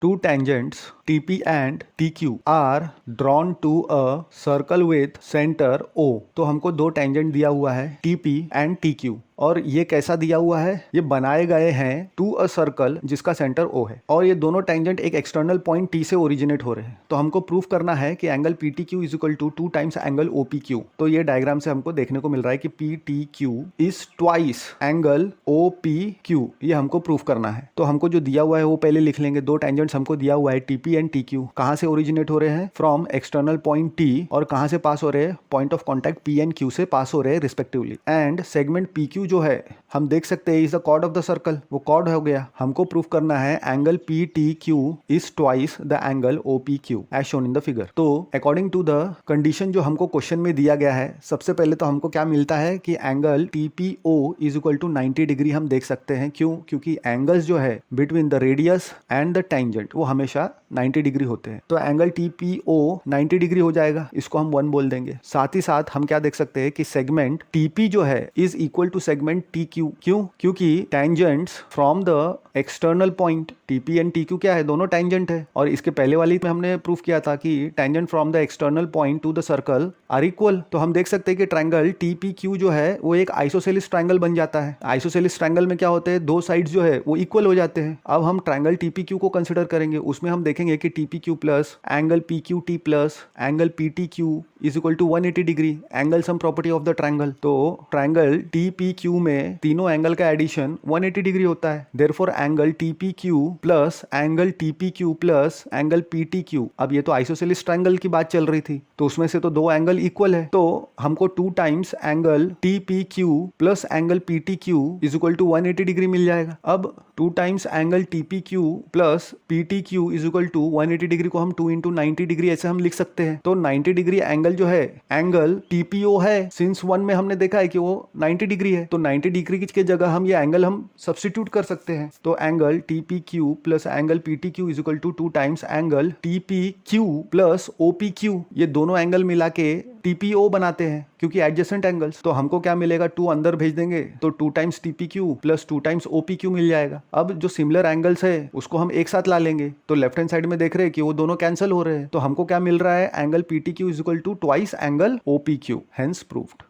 two tangents TP and TQ are drawn to a circle with center O। तो हमको दो tangent दिया हुआ है TP and TQ और ये कैसा दिया हुआ है, ये बनाए गए हैं टू अ सर्कल जिसका सेंटर O है और ये दोनों टेंजेंट एक एक्सटर्नल पॉइंट T से ओरिजिनेट हो रहे हैं। तो हमको प्रूफ करना है कि angle PTQ is equal to 2 times angle OPQ। तो ये डायग्राम से हमको देखने को मिल रहा है कि PTQ is twice angle OPQ, ये हमको प्रूफ करना है। तो हमको जो दिया हुआ है वो पहले लिख लेंगे। दो टेंजेंट्स हमको दिया हुआ है TP एंड TQ, कहाँ से ओरिजिनेट हो रहे हैं, फ्रॉम एक्सटर्नल पॉइंट T, और कहाँ से पास हो रहे हैं, point of contact P and Q से पास हो रहे हैं रिस्पेक्टिवली। एंड सेगमेंट PQ जो है हम देख सकते हैं is the chord of the circle, वो कॉर्ड हो गया। हमको प्रूफ करना है angle PTQ is twice the angle OPQ as shown in the figure. तो अकॉर्डिंग टू द कंडीशन जो हमको क्वेश्चन में दिया गया है, सबसे पहले तो हमको क्या मिलता है कि angle TPO is equal to 90 degree हम देख सकते हैं। क्यों? क्योंकि एंगल्स जो है between the radius and the tangent वो हमेशा 90 डिग्री होते हैं। तो एंगल TPO 90 डिग्री हो जाएगा, इसको हम 1 बोल देंगे। साथ ही साथ हम क्या देख सकते हैं कि सेगमेंट TP जो है is equal to segment TQ। क्यों? क्योंकि tangents from the external point TP and TQ क्या है, दोनों टेंजेंट है। और इसके पहले वाली में हमने प्रूफ किया था कि tangent from the external point to the circle are equal. तो हम देख सकते हैं कि ट्रायंगल TPQ जो है वो एक आइसोसेलिस ट्रायंगल बन जाता है। आइसोसेलिस ट्रायंगल में क्या होते हैं, दो साइड्स जो है वो इक्वल हो जाते हैं। अब हम ट्रायंगल TPQ को कंसिडर करेंगे, उसमें हम देखेंगे कि TPQ plus angle PQT plus angle PTQ is equal to 180 degree, angle sum property of the triangle. तो ट्रायंगल TPQ में तीनों एंगल का एडिशन 180 डिग्री होता है। Therefore angle TPQ plus angle TPQ plus angle PTQ, अब ये तो isosceles triangle की बात चल रही थी, तो उसमें से तो दो एंगल इक्वल है। तो हमको 2 times angle TPQ plus angle PTQ is equal to 180 degree मिल जाएगा। अब 2 times angle TPQ plus PTQ is equal to 180 degree को हम 2 इंटू 90 डिग्री ऐसे हम लिख सकते हैं। तो 90 डिग्री एंगल जो है एंगल TPO है, सिंस 1 में हमने देखा है कि वो 90 डिग्री है, तो 90 डिग्री की जगह हम ये एंगल हम सब्स्टिट्यूट कर सकते हैं। तो angle TPQ plus angle PTQ is equal to 2 times angle TPQ plus OPQ, ये दोनों एंगल मिला के TPO बनाते हैं क्योंकि एडजेसेंट एंगल्स। तो हमको क्या मिलेगा, 2 अंदर भेज देंगे तो 2 times TPQ plus 2 times OPQ मिल जाएगा। अब जो सिमिलर एंगल्स है उसको हम एक साथ ला लेंगे, तो लेफ्ट हैंड साइड में देख रहे हैं कि वो दोनों कैंसिल हो रहे हैं। तो हमको क्या मिल रहा है, angle PTQ is equal to twice angle OPQ, hence proved.